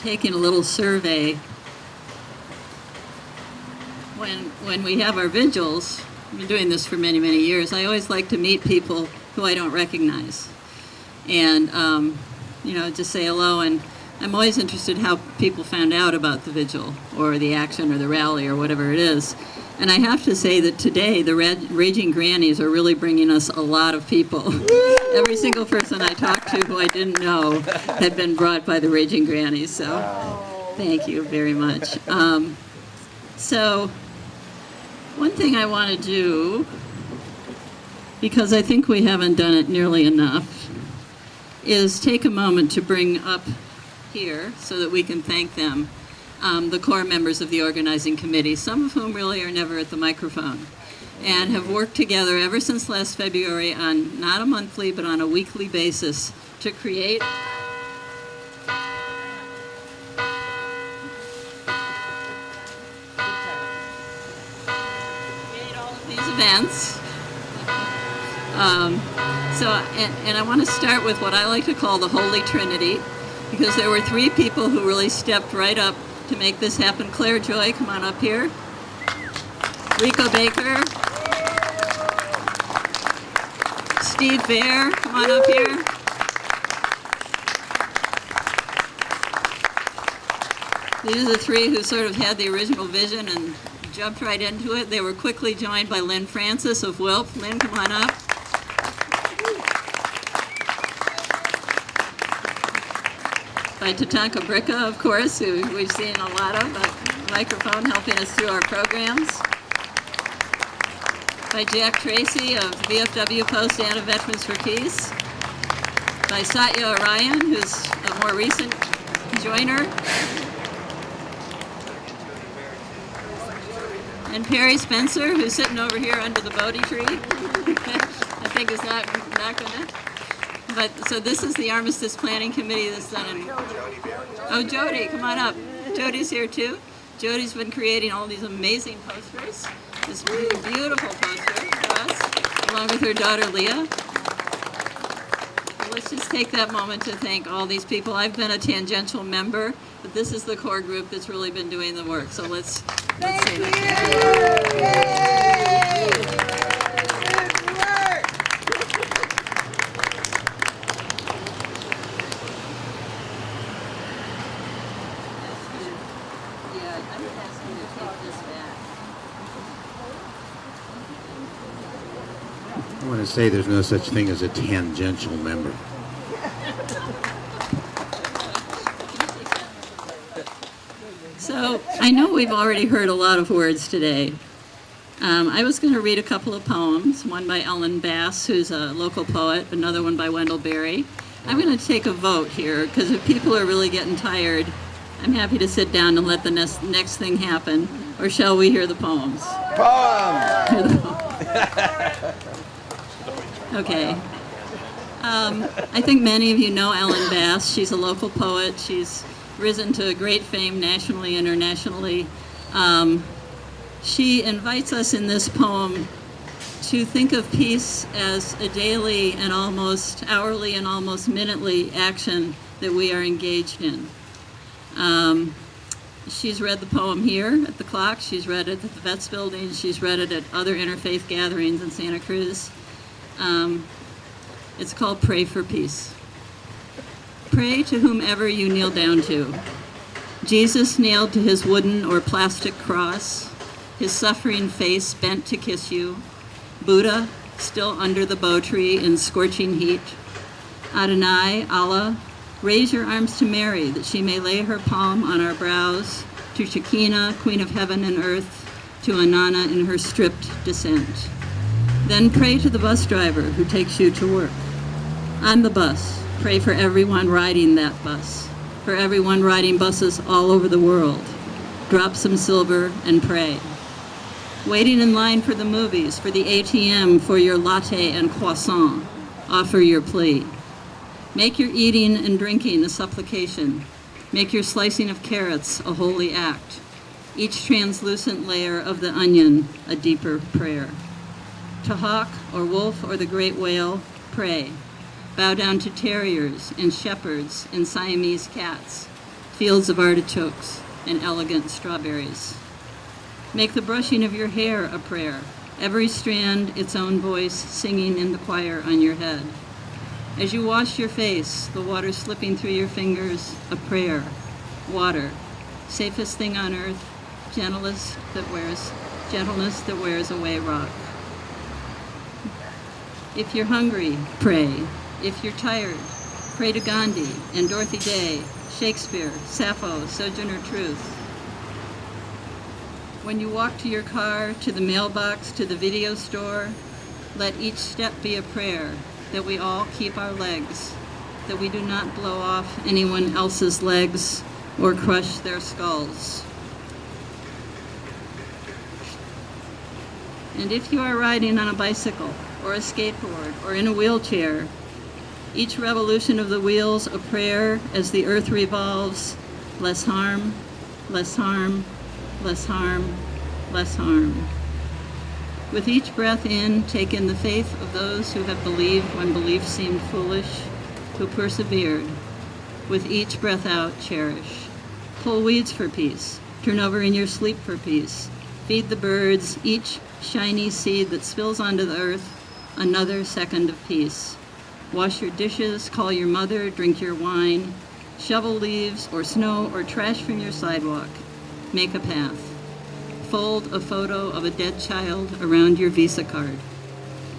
taking a little survey. When we have our vigils, I've been doing this for many, many years, I always like to meet people who I don't recognize. And, just say hello. And I'm always interested how people found out about the vigil or the action or the rally or whatever it is. And I have to say that today, the Raging Grannies are really bringing us a lot of people. Every single person I talked to who I didn't know had been brought by the Raging Grannies. So thank you very much. So one thing I want to do, because I think we haven't done it nearly enough, is take a moment to bring up here so that we can thank them, the core members of the organizing committee, some of whom really are never at the microphone, and have worked together ever since last February on not a monthly but on a weekly basis to create all of these events. And I want to start with what I like to call the Holy Trinity, because there were three people who really stepped right up to make this happen. Claire Joy, come on up here. Rico Baker. Steve Bear, come on up here. These are the three who sort of had the original vision and jumped right into it. They were quickly joined by Lynn Francis of WILP. Lynn, come on up. By Tatanka Bricka, of course, who we've seen a lot of, a microphone helping us through our programs. By Jack Tracy of VFW Post and of Veterans for Peace. By Satya Orion, who's a more recent joiner. And Perry Spencer, who's sitting over here under the Bodhi tree. I think is not going to. But so this is the Armistice Planning Committee that's done in. Oh, Jody, come on up. Jody's here too. Jody's been creating all these amazing posters. This beautiful poster for us, along with her daughter Leah. So let's just take that moment to thank all these people. I've been a tangential member, but this is the core group that's really been doing the work. So let's say that. Yay! I want to say there's no such thing as a tangential member. So I know we've already heard a lot of words today. I was going to read a couple of poems, one by Ellen Bass, who's a local poet, another one by Wendell Berry. I'm going to take a vote here, because if people are really getting tired, I'm happy to sit down and let the next thing happen. Or shall we hear the poems? Poems! Okay. I think many of you know Ellen Bass. She's a local poet. She's risen to great fame nationally, internationally. She invites us in this poem to think of peace as a daily and almost hourly and almost minutely action that we are engaged in. She's read the poem here at the clock. She's read it at the Vets Building. She's read it at other interfaith gatherings in Santa Cruz. It's called Pray for Peace. Pray to whomever you kneel down to. Jesus nailed to his wooden or plastic cross, his suffering face bent to kiss you. Buddha still under the bow tree in scorching heat. Adonai, Allah, raise your arms to Mary that she may lay her palm on our brows, to Shekinah, Queen of heaven and earth, to Anana in her stripped descent. Then pray to the bus driver who takes you to work. On the bus, pray for everyone riding that bus, for everyone riding buses all over the world. Drop some silver and pray. Waiting in line for the movies, for the ATM, for your latte and croissant, offer your plea. Make your eating and drinking a supplication. Make your slicing of carrots a holy act. Each translucent layer of the onion a deeper prayer. To hawk or wolf or the great whale, pray. Bow down to terriers and shepherds and Siamese cats. fields of artichokes, and elegant strawberries. Make the brushing of your hair a prayer, every strand its own voice singing in the choir on your head. As you wash your face, the water slipping through your fingers, a prayer. Water, safest thing on earth, gentleness that wears away rock. If you're hungry, pray. If you're tired, pray to Gandhi and Dorothy Day, Shakespeare, Sappho, Sojourner Truth. When you walk to your car, to the mailbox, to the video store, let each step be a prayer, that we all keep our legs, that we do not blow off anyone else's legs or crush their skulls. And if you are riding on a bicycle or a skateboard or in a wheelchair, each revolution of the wheels a prayer as the earth revolves, less harm, less harm, less harm, less harm. With each breath in, take in the faith of those who have believed when belief seemed foolish, who persevered. With each breath out, cherish. Pull weeds for peace. Turn over in your sleep for peace. Feed the birds, each shiny seed that spills onto the earth, another second of peace. Wash your dishes, call your mother, drink your wine. Shovel leaves or snow or trash from your sidewalk. Make a path. Fold a photo of a dead child around your Visa card.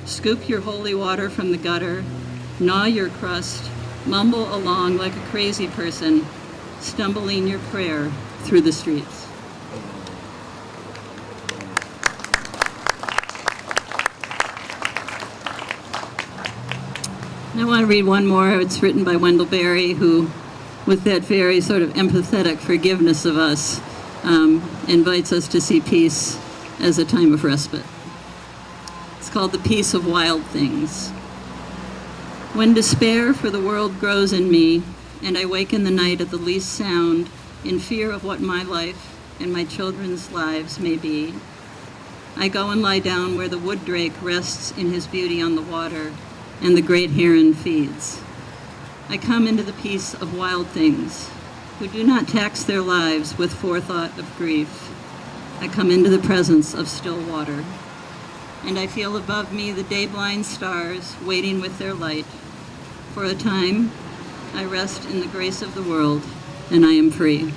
Scoop your holy water from the gutter. Gnaw your crust. Mumble along like a crazy person, stumbling your prayer through the streets. I want to read one more. It's written by Wendell Berry, who, with that very sort of empathetic forgiveness of us, invites us to see peace as a time of respite. It's called The Peace of Wild Things. When despair for the world grows in me, and I wake in the night at the least sound, in fear of what my life and my children's lives may be, I go and lie down where the wood drake rests in his beauty on the water, and the great heron feeds. I come into the peace of wild things, who do not tax their lives with forethought of grief. I come into the presence of still water, and I feel above me the day-blind stars waiting with their light. For a time, I rest in the grace of the world, and I am free.